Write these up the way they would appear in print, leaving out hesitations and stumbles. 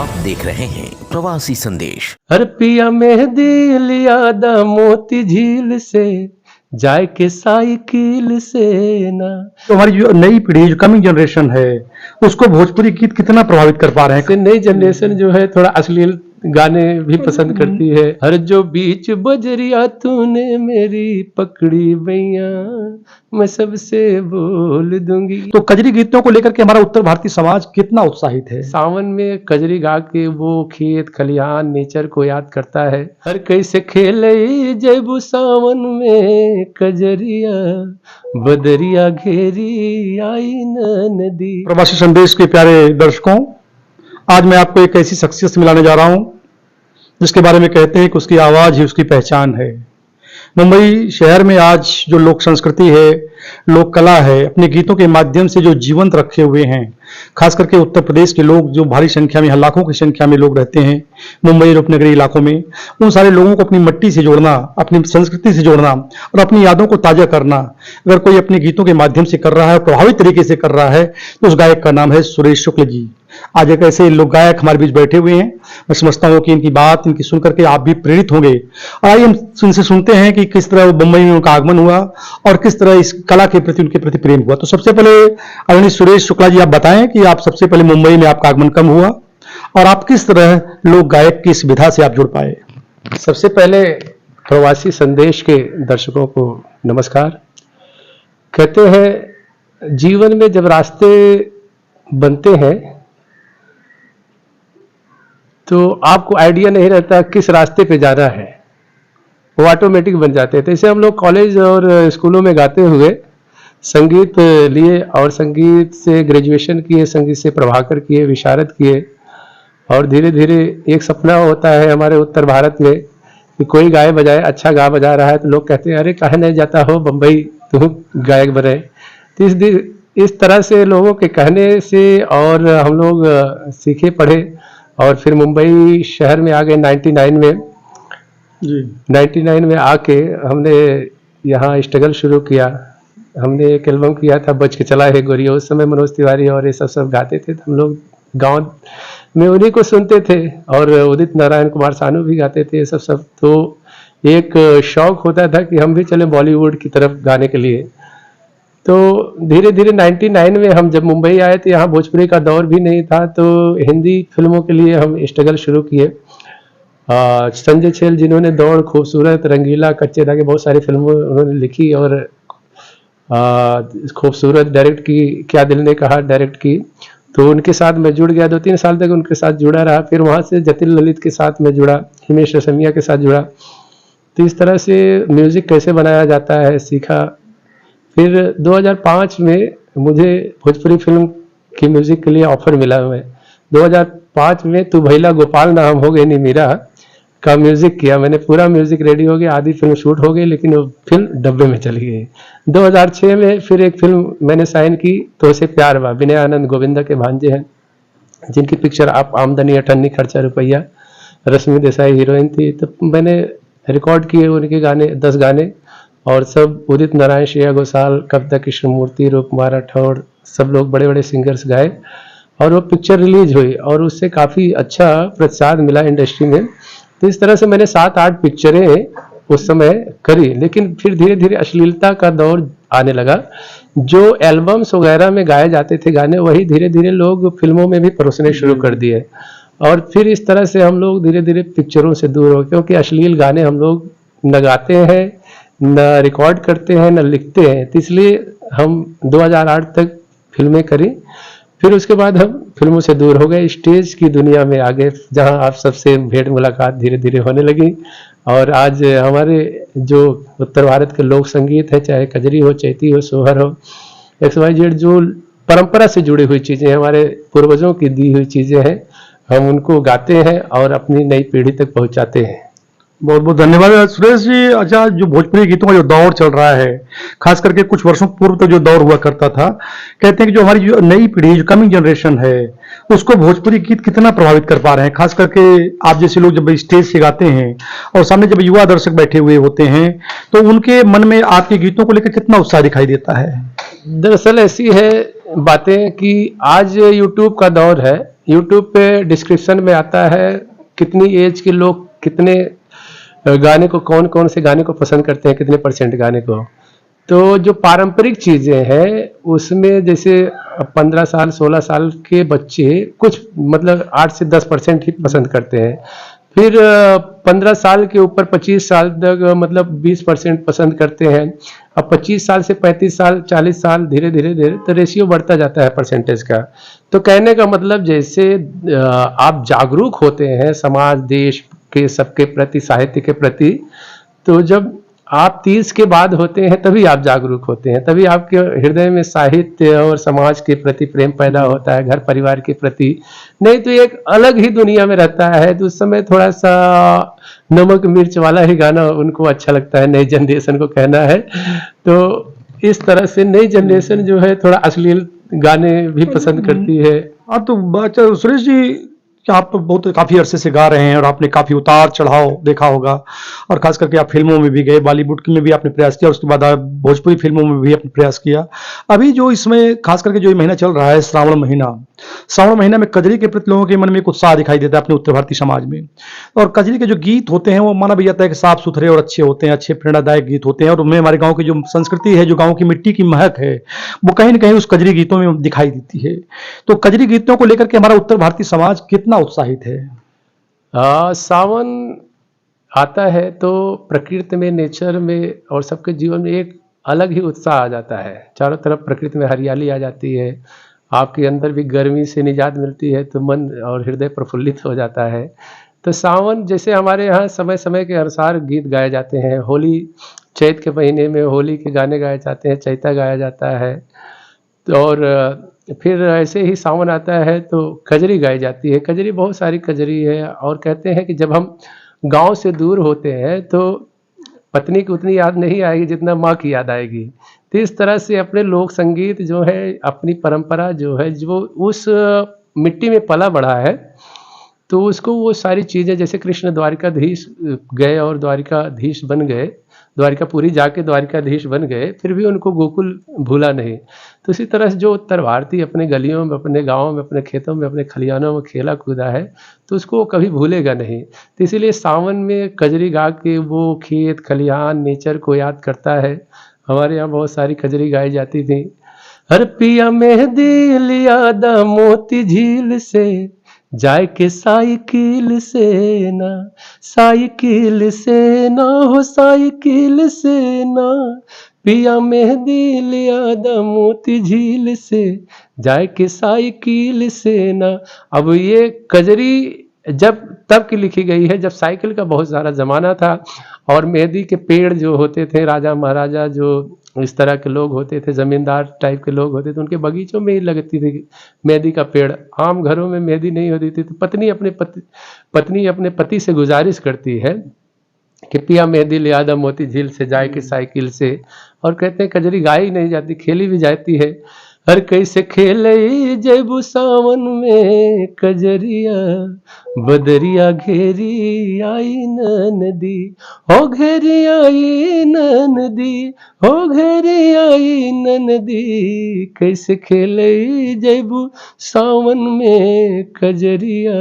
आप देख रहे हैं प्रवासी संदेश। हर पिया मेहंदी लिया दा मोती झील से, जाए के साइकिल से ना। तो हमारी जो नई पीढ़ी जो कमिंग जनरेशन है उसको भोजपुरी गीत कितना प्रभावित कर पा रहे हैं? नई जनरेशन जो है थोड़ा अश्लील गाने भी पसंद करती है। हर जो बीच बजरिया तूने मेरी पकड़ी बैया, मैं सबसे बोल दूंगी। तो कजरी गीतों को लेकर के हमारा उत्तर भारतीय समाज कितना उत्साहित है? सावन में कजरी गा के वो खेत खलिहान नेचर को याद करता है। हर कैसे खेले जब सावन में कजरिया, बदरिया घेरी आई नदी। प्रवासी संदेश के प्यारे दर्शकों, आज मैं आपको एक ऐसी शख्सियत से मिलाने जा रहा हूं जिसके बारे में कहते हैं कि उसकी आवाज ही उसकी पहचान है। मुंबई शहर में आज जो लोक संस्कृति है, लोक कला है, अपने गीतों के माध्यम से जो जीवंत रखे हुए हैं, खास करके उत्तर प्रदेश के लोग जो भारी संख्या में, लाखों की संख्या में लोग रहते हैं मुंबई और उपनगरीय इलाकों में, उन सारे लोगों को अपनी मिट्टी से जोड़ना, अपनी संस्कृति से जोड़ना और अपनी यादों को ताजा करना अगर कोई अपने गीतों के माध्यम से कर रहा है, प्रभावित तरीके से कर रहा है, तो उस गायक का नाम है सुरेश शुक्ल जी। आज एक ऐसे लोग गायक हमारे बीच बैठे हुए हैं। मैं समझता हूं कि इनकी बात, इनकी सुन करके आप भी प्रेरित होंगे। और आइए हम उनसे सुनते हैं कि किस तरह मुंबई में उनका आगमन हुआ और किस तरह इस कला के प्रति उनके प्रति प्रेम हुआ। तो सबसे पहले आदरणीय सुरेश शुक्ला जी, आप बताएं कि आप सबसे पहले मुंबई में आपका आगमन कब हुआ और आप किस तरह लोक गायक की इस विधा से आप जुड़ पाए? सबसे पहले प्रवासी संदेश के दर्शकों को नमस्कार। कहते हैं जीवन में जब रास्ते बनते हैं तो आपको आइडिया नहीं रहता किस रास्ते पे जाना है, वो ऑटोमेटिक बन जाते हैं। तो इसे हम लोग कॉलेज और स्कूलों में गाते हुए संगीत लिए और संगीत से ग्रेजुएशन किए, संगीत से प्रभाकर किए, विशारद किए। और धीरे धीरे एक सपना होता है हमारे उत्तर भारत में कि कोई गाए बजाए, अच्छा गा बजा रहा है तो लोग कहते हैं अरे काहे नहीं जाता हो बम्बई, तू गायक बने। तो इस तरह से लोगों के कहने से और हम लोग सीखे पढ़े और फिर मुंबई शहर में आ गए 99 में जी। 99 में आके हमने यहाँ स्ट्रगल शुरू किया। हमने एक एल्बम किया था बच के चला है गोरिया। उस समय मनोज तिवारी और ये सब गाते थे, तो हम लोग गांव में उन्हीं को सुनते थे और उदित नारायण कुमार सानू भी गाते थे ये सब। तो एक शौक होता था कि हम भी चले बॉलीवुड की तरफ गाने के लिए। तो धीरे धीरे 99 में हम जब मुंबई आए तो यहाँ भोजपुरी का दौर भी नहीं था, तो हिंदी फिल्मों के लिए हम स्ट्रगल शुरू किए। संजय छेल जिन्होंने दौड़, खूबसूरत, रंगीला, कच्चे धागे बहुत सारी फिल्मों उन्होंने लिखी और खूबसूरत डायरेक्ट की, क्या दिल ने कहा डायरेक्ट की, तो उनके साथ मैं जुड़ गया। 2-3 साल तक उनके साथ जुड़ा रहा। फिर वहाँ से जतिन ललित के साथ मैं जुड़ा, हिमेश रेशमिया के साथ जुड़ा। तो इस तरह से म्यूज़िक कैसे बनाया जाता है सीखा। फिर 2005 में मुझे भोजपुरी फिल्म की म्यूजिक के लिए ऑफर मिला। मैं 2005 में तू भैला गोपाल नाम हो गई नी मीरा का म्यूजिक किया मैंने। पूरा म्यूजिक रेडी हो गया, आधी फिल्म शूट हो गई, लेकिन वो फिल्म डब्बे में चली गई। 2006 में फिर एक फिल्म मैंने साइन की, तो उसे प्यार हुआ। विनय आनंद गोविंदा के भांजे हैं, जिनकी पिक्चर आप आमदनी अठन्नी खर्चा रुपया, रश्मि देसाई हीरोइन थी। तो मैंने रिकॉर्ड किए उनके गाने, 10 गाने, और सब उदित नारायण, श्रेया घोषाल, कविता कृष्णमूर्ति, रूपकुमार राठौर, सब लोग बड़े बड़े सिंगर्स गाए और वो पिक्चर रिलीज हुई और उससे काफ़ी अच्छा प्रतिसाद मिला इंडस्ट्री में। तो इस तरह से मैंने 7-8 पिक्चरें उस समय करी। लेकिन फिर धीरे धीरे अश्लीलता का दौर आने लगा। जो एल्बम्स वगैरह में गाए जाते थे गाने, वही धीरे धीरे लोग फिल्मों में भी परोसने शुरू कर दिए और फिर इस तरह से हम लोग धीरे धीरे पिक्चरों से दूर हो, क्योंकि अश्लील गाने हम लोग न गाते हैं, न रिकॉर्ड करते हैं, न लिखते हैं। तो इसलिए हम 2008 तक फिल्में करी। फिर उसके बाद हम फिल्मों से दूर हो गए, स्टेज की दुनिया में आ गए, जहां आप सबसे भेंट मुलाकात धीरे धीरे होने लगी। और आज हमारे जो उत्तर भारत के लोक संगीत है, चाहे कजरी हो, चैती हो, सोहर हो, XYZ, जो परंपरा से जुड़ी हुई चीज़ें, हमारे पूर्वजों की दी हुई चीज़ें हैं, हम उनको गाते हैं और अपनी नई पीढ़ी तक पहुंचाते हैं। बहुत बहुत धन्यवाद सुरेश जी। अच्छा, जो भोजपुरी गीतों का जो दौर चल रहा है, खास करके कुछ वर्षों पूर्व तक जो दौर हुआ करता था, कहते हैं कि जो हमारी जो नई पीढ़ी, जो कमिंग जनरेशन है, उसको भोजपुरी गीत कितना प्रभावित कर पा रहे हैं? खास करके आप जैसे लोग जब स्टेज से गाते हैं और सामने जब युवा दर्शक बैठे हुए होते हैं, तो उनके मन में आपके गीतों को लेकर कितना उत्साह दिखाई देता है? दरअसल ऐसी है बातें कि आज यूट्यूब का दौर है यूट्यूब पे डिस्क्रिप्शन में आता है कितनी एज के लोग कितने गाने को, कौन कौन से गाने को पसंद करते हैं, कितने परसेंट गाने को। तो जो पारंपरिक चीजें हैं उसमें जैसे 15 साल 16 साल के बच्चे कुछ मतलब 8 से 10% ही पसंद करते हैं। फिर 15 साल के ऊपर 25 साल तक मतलब 20% पसंद करते हैं। अब 25 साल से 35 साल 40 साल धीरे धीरे धीरे तो रेशियो बढ़ता जाता है परसेंटेज का। तो कहने का मतलब जैसे आप जागरूक होते हैं समाज देश के सबके प्रति, साहित्य के प्रति, तो जब आप 30 के बाद होते हैं तभी आप जागरूक होते हैं, तभी आपके हृदय में साहित्य और समाज के प्रति प्रेम पैदा होता है, घर परिवार के प्रति। नहीं तो एक अलग ही दुनिया में रहता है, तो उस समय थोड़ा सा नमक मिर्च वाला ही गाना उनको अच्छा लगता है, नई जनरेशन को कहना है। तो इस तरह से नई जनरेशन जो है थोड़ा अश्लील गाने भी पसंद करती है। हाँ, तो सुरेश जी, कि आप बहुत काफी अरसे से गा रहे हैं और आपने काफी उतार चढ़ाव देखा होगा, और खास करके आप फिल्मों में भी गए, बॉलीवुड में भी आपने प्रयास किया, उसके बाद आप भोजपुरी फिल्मों में भी आपने प्रयास किया। अभी जो इसमें खास करके जो ये महीना चल रहा है, श्रावण महीना, श्रावण महीना में कजरी के प्रति लोगों के मन में एक उत्साह दिखाई देता है अपने उत्तर भारतीय समाज में। और कजरी के जो गीत होते हैं वो माना भी जाता है कि साफ सुथरे और अच्छे होते हैं, अच्छे प्रेरणादायक गीत होते हैं। और उनमें हमारे गाँव की जो संस्कृति है, जो गाँव की मिट्टी की महक है, वो कहीं ना कहीं उस कजरी गीतों में दिखाई देती है। तो कजरी गीतों को लेकर के हमारा उत्तर भारतीय समाज कितना उत्साहित है? सावन आता है तो प्रकृति में, नेचर में और सबके जीवन में एक अलग ही उत्साह आ जाता है। चारों तरफ प्रकृति में हरियाली आ जाती है, आपके अंदर भी गर्मी से निजात मिलती है, तो मन और हृदय प्रफुल्लित हो जाता है। तो सावन जैसे हमारे यहाँ समय समय के अनुसार गीत गाए जाते हैं। होली, चैत के महीने में होली के गाने गाए जाते हैं, चैता गाया जाता है। और फिर ऐसे ही सावन आता है तो कजरी गाई जाती है। कजरी, बहुत सारी कजरी है। और कहते हैं कि जब हम गांव से दूर होते हैं तो पत्नी की उतनी याद नहीं आएगी जितना माँ की याद आएगी। तो इस तरह से अपने लोक संगीत जो है, अपनी परंपरा जो है, जो उस मिट्टी में पला बढ़ा है, तो उसको वो सारी चीज़ें, जैसे कृष्ण द्वारिकाधीश गए और द्वारिकाधीश बन गए, द्वारिकापुरी जाके द्वारिकाधीश बन गए, फिर भी उनको गोकुल भूला नहीं। तो इसी तरह से जो उत्तर भारतीय अपने गलियों में, अपने गाँव में, अपने खेतों में, अपने खलिहानों में खेला कूदा है, तो उसको वो कभी भूलेगा नहीं। तो इसीलिए सावन में कजरी गा के वो खेत खलिहान नेचर को याद करता है। हमारे यहाँ बहुत सारी कजरी गाई जाती थी। हर पिया मेहंदी लिया दा मोती झील से, जाए के साइकिल से ना, साइकिल से ना हो, साइकिल से ना, पिया मेहंदी लिया दा मोती झील से, जाए के साइकिल से ना। अब ये कजरी जब तब की लिखी गई है जब साइकिल का बहुत सारा ज़माना था, और मेहंदी के पेड़ जो होते थे, राजा महाराजा जो इस तरह के लोग होते थे, ज़मींदार टाइप के लोग होते थे, उनके बगीचों में ही लगती थी मेहंदी का पेड़। आम घरों में मेहंदी नहीं होती थी। तो पत्नी अपने पति से गुजारिश करती है कि पिया मेहंदी ले आदा मोती झील से, जाए के साइकिल से। और कहते हैं कजरी गाई नहीं जाती, खेली भी जाती है। हर कैसे खेले जब सावन में कजरिया, बदरिया घेरी आई नदी, हो घेरी आई नदी, हो घेरी आई नदी, कैसे खेले जब सावन में कजरिया,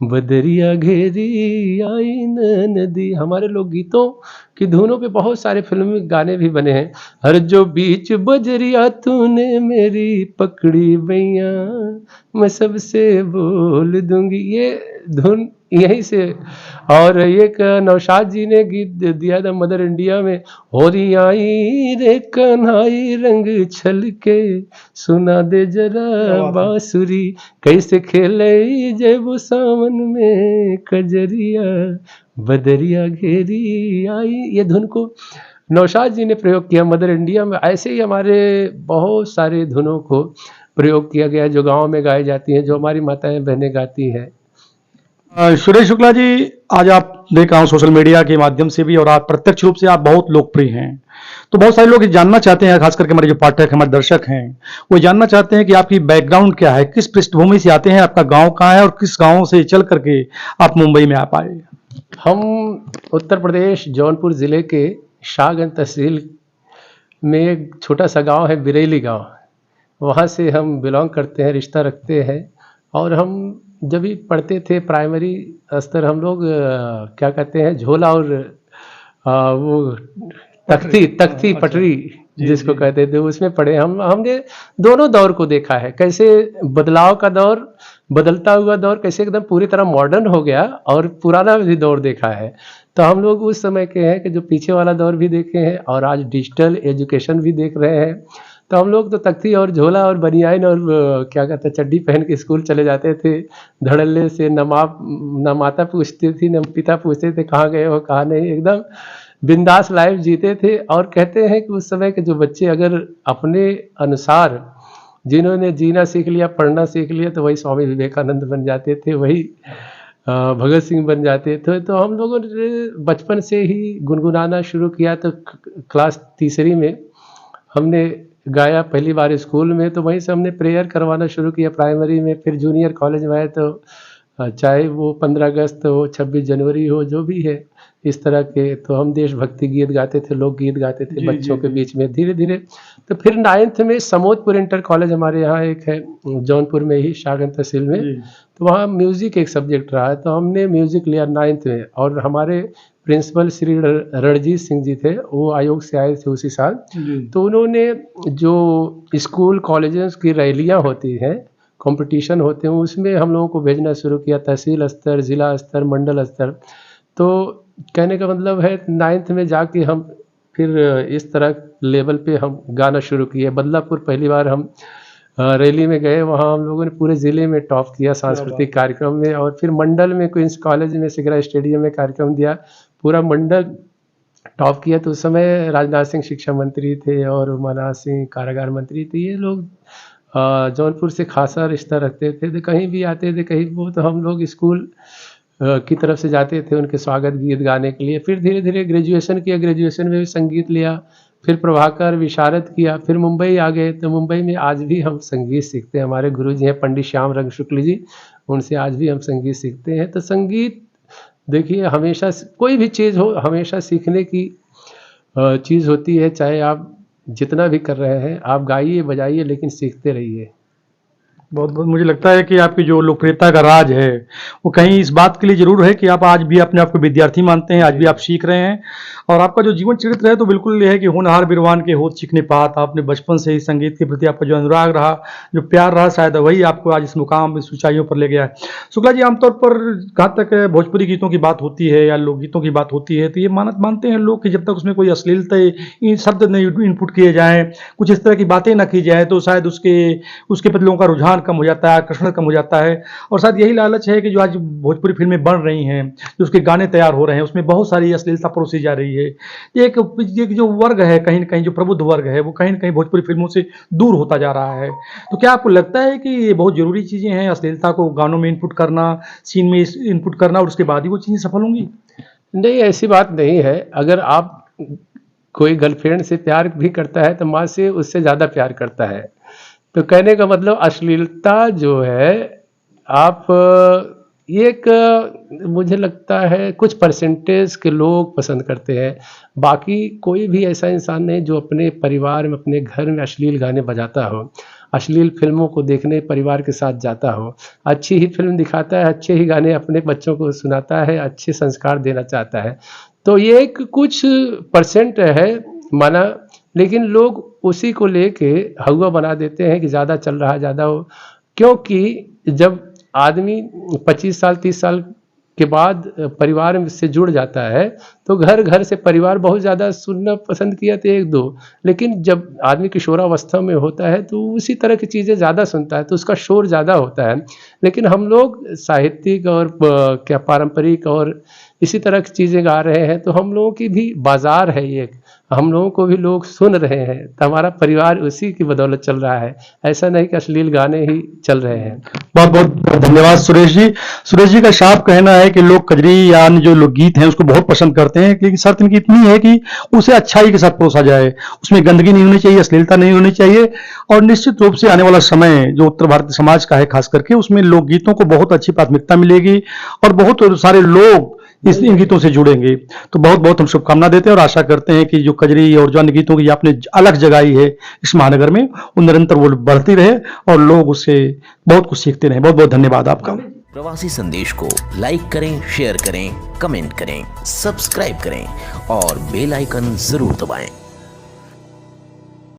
बदरिया घेरी आई नदी। हमारे लोक गीतों की धुनों पे बहुत सारे फिल्मी गाने भी बने हैं। हर जो बीच बजरिया तूने मेरी पकड़ी बैया, मैं सबसे बोल दूंगी, ये धुन यहीं से। और एक नौशाद जी ने गीत दिया था मदर इंडिया में, होरी आई रे कन्हाई रंग छल के, सुना दे जरा बांसुरी, कैसे खेले जब सावन में कजरिया, बदरिया घेरी आई। ये धुन को नौशाद जी ने प्रयोग किया मदर इंडिया में। ऐसे ही हमारे बहुत सारे धुनों को प्रयोग किया गया जो गांव में गाई जाती हैं, जो हमारी माताएं बहनें गाती हैं। सुरेश शुक्ला जी, आज आप देख रहा हूँ सोशल मीडिया के माध्यम से भी, और आप प्रत्यक्ष रूप से आप बहुत लोकप्रिय हैं। तो बहुत सारे लोग ये जानना चाहते हैं, खास करके हमारे जो पाठक हमारे दर्शक हैं, वो जानना चाहते हैं कि आपकी बैकग्राउंड क्या है, किस पृष्ठभूमि से आते हैं, आपका गांव कहाँ है, और किस गांव से चल करके आप मुंबई में आ पाए? हम उत्तर प्रदेश जौनपुर जिले के शाहगंज तहसील में एक छोटा सा गांव है बिरेली गांव, वहाँ से हम बिलोंग करते हैं, रिश्ता रखते हैं। और हम जब भी पढ़ते थे प्राइमरी स्तर, हम लोग क्या कहते हैं, झोला और वो तख्ती तख्ती अच्छा। पटरी जी, जिसको जी। कहते थे, उसमें पढ़े। हमने दोनों दौर को देखा है, कैसे बदलाव का दौर, बदलता हुआ दौर कैसे एकदम पूरी तरह मॉडर्न हो गया, और पुराना भी दौर देखा है। तो हम लोग उस समय के हैं कि जो पीछे वाला दौर भी देखे हैं, और आज डिजिटल एजुकेशन भी देख रहे हैं। तो हम लोग तो तख्ती और झोला और बनियान और क्या कहते हैं, चड्डी पहन के स्कूल चले जाते थे, धड़ल्ले से। न माता पूछती थी न पिता पूछते थे कहाँ गए हो कहाँ नहीं, एकदम बिंदास लाइफ जीते थे। और कहते हैं कि उस समय के जो बच्चे अगर अपने अनुसार, जिन्होंने जीना सीख लिया, पढ़ना सीख लिया, तो वही स्वामी विवेकानंद बन जाते थे, वही भगत सिंह बन जाते थे। तो हम लोगों ने बचपन से ही गुनगुनाना शुरू किया। तो क्लास तीसरी में हमने गाया पहली बार स्कूल में, तो वहीं से हमने प्रेयर करवाना शुरू किया प्राइमरी में। फिर जूनियर कॉलेज में आए तो चाहे वो 15 अगस्त हो, 26 जनवरी हो, जो भी है इस तरह के, तो हम देशभक्ति गीत गाते थे, लोकगीत गाते थे जी, बच्चों जी, के जी। बीच में धीरे धीरे। तो फिर 9th में समोदपुर इंटर कॉलेज हमारे यहाँ एक है, जौनपुर में ही, शागन तहसील में। जी। तो वहाँ म्यूज़िक एक सब्जेक्ट रहा है, तो हमने म्यूज़िक लिया 9th में। और हमारे प्रिंसिपल श्री रणजीत सिंह जी थे, वो आयोग से आए थे उसी साल। जी। तो उन्होंने जो स्कूल कॉलेजेस की रैलियाँ होती हैं, कंपटीशन होते हैं, उसमें हम लोगों को भेजना शुरू किया, तहसील स्तर, ज़िला स्तर, मंडल स्तर। तो कहने का मतलब है 9th में जाके हम फिर इस तरह लेवल पे हम गाना शुरू किए। बदलापुर पहली बार हम रैली में गए, वहाँ हम लोगों ने पूरे ज़िले में टॉप किया सांस्कृतिक कार्यक्रम में। और फिर मंडल में क्वींस कॉलेज में सिगरा स्टेडियम में कार्यक्रम दिया, पूरा मंडल टॉप किया। तो उस समय राजनाथ सिंह शिक्षा मंत्री थे और मनोहर सिंह कारागार मंत्री थे। ये लोग जौनपुर से खासा रिश्ता रखते थे, तो कहीं भी आते थे कहीं वो, तो हम लोग स्कूल की तरफ से जाते थे उनके स्वागत गीत गाने के लिए। फिर धीरे धीरे ग्रेजुएशन किया, ग्रेजुएशन में भी संगीत लिया। फिर प्रभाकर विशारद किया, फिर मुंबई आ गए। तो मुंबई में आज भी हम संगीत सीखते हैं, हमारे गुरु जी हैं पंडित श्याम रंग शुक्ल जी, उनसे आज भी हम संगीत सीखते हैं। तो संगीत देखिए, हमेशा कोई भी चीज़ हो, हमेशा सीखने की चीज़ होती है। चाहे आप जितना भी कर रहे हैं, आप गाइए बजाइए, लेकिन सीखते रहिए। बहुत बहुत मुझे लगता है कि आपकी जो लोकप्रियता का राज है वो कहीं इस बात के लिए जरूर है कि आप आज भी अपने आप को विद्यार्थी मानते हैं, आज भी आप सीख रहे हैं। और आपका जो जीवन चरित्र है तो बिल्कुल ये है कि होनहार बिरवान के होत सीखने पात। आपने बचपन से ही संगीत के प्रति आपका जो अनुराग रहा, जो प्यार रहा, शायद वही आपको आज इस मुकाम, इस ऊंचाइयों पर ले गया है। शुक्ला जी, आमतौर पर जहाँ तक भोजपुरी गीतों की बात होती है या लोकगीतों की बात होती है, तो ये मानते हैं लोग कि जब तक उसमें कोई अश्लीलता शब्द नहीं इनपुट किए जाएं, कुछ इस तरह की बातें ना की जाए, तो शायद उसके प्रति लोगों का रुझान कम हो जाता है, आकर्षण कम हो जाता है। और शायद यही लालच है कि जो आज भोजपुरी फिल्में बन रही हैं, जो उसके गाने तैयार हो रहे हैं, उसमें बहुत सारी अश्लीलता परोसी जा रही है। एक जो वर्ग है, कहीं न कहीं जो प्रबुद्ध वर्ग है, वो कहीं न कहीं भोजपुरी फिल्मों से दूर होता जा रहा है। तो क्या आपको लगता है कि ये बहुत ज़रूरी चीज़ें हैं, अश्लीलता को गानों में इनपुट करना, सीन में इनपुट करना, और उसके बाद ही वो चीज़ें सफल होंगी? नहीं, ऐसी बात नहीं है। अगर आप कोई गर्लफ्रेंड से प्यार भी करता है, तो माँ से उससे ज़्यादा प्यार करता है। तो कहने का मतलब अश्लीलता जो है, आप ये एक मुझे लगता है कुछ परसेंटेज के लोग पसंद करते हैं। बाकी कोई भी ऐसा इंसान नहीं जो अपने परिवार में, अपने घर में अश्लील गाने बजाता हो, अश्लील फिल्मों को देखने परिवार के साथ जाता हो। अच्छी ही फिल्म दिखाता है, अच्छे ही गाने अपने बच्चों को सुनाता है, अच्छे संस्कार देना चाहता है। तो ये एक कुछ परसेंट है माना, लेकिन लोग उसी को लेके हवा बना देते हैं कि ज़्यादा चल रहा है, ज़्यादा हो। क्योंकि जब आदमी 25 साल 30 साल के बाद परिवार से जुड़ जाता है, तो घर घर से परिवार बहुत ज़्यादा सुनना पसंद किया तो एक दो, लेकिन जब आदमी किशोरावस्था में होता है तो उसी तरह की चीज़ें ज़्यादा सुनता है, तो उसका शोर ज़्यादा होता है। लेकिन हम लोग साहित्यिक और क्या पारंपरिक और इसी तरह की चीज़ें गा रहे हैं, तो हम लोगों की भी बाजार है ये, हम लोगों को भी लोग सुन रहे हैं, तो हमारा परिवार उसी की बदौलत चल रहा है। ऐसा नहीं कि अश्लील गाने ही चल रहे हैं। बहुत बहुत धन्यवाद सुरेश जी। सुरेश जी का साफ कहना है कि लोग कजरी या अन्य जो लोकगीत हैं उसको बहुत पसंद करते हैं, क्योंकि शर्त इनकी इतनी है कि उसे अच्छाई के साथ परोसा जाए, उसमें गंदगी नहीं होनी चाहिए, अश्लीलता नहीं होनी चाहिए। और निश्चित रूप से आने वाला समय जो उत्तर भारतीय समाज का है खास करके, उसमें लोकगीतों को बहुत अच्छी प्राथमिकता मिलेगी और बहुत सारे लोग इन गीतों से जुड़ेंगे। तो बहुत बहुत हम शुभकामना देते हैं और आशा करते हैं कि जो कजरी और जो अन्य गीतों की आपने अलग जगाई है इस महानगर में, वो निरंतर वो बढ़ती रहे और लोग उससे बहुत कुछ सीखते रहे। बहुत बहुत धन्यवाद आपका। प्रवासी संदेश को लाइक करें, शेयर करें, कमेंट करें, सब्सक्राइब करें और बेल आइकन जरूर दबाएं।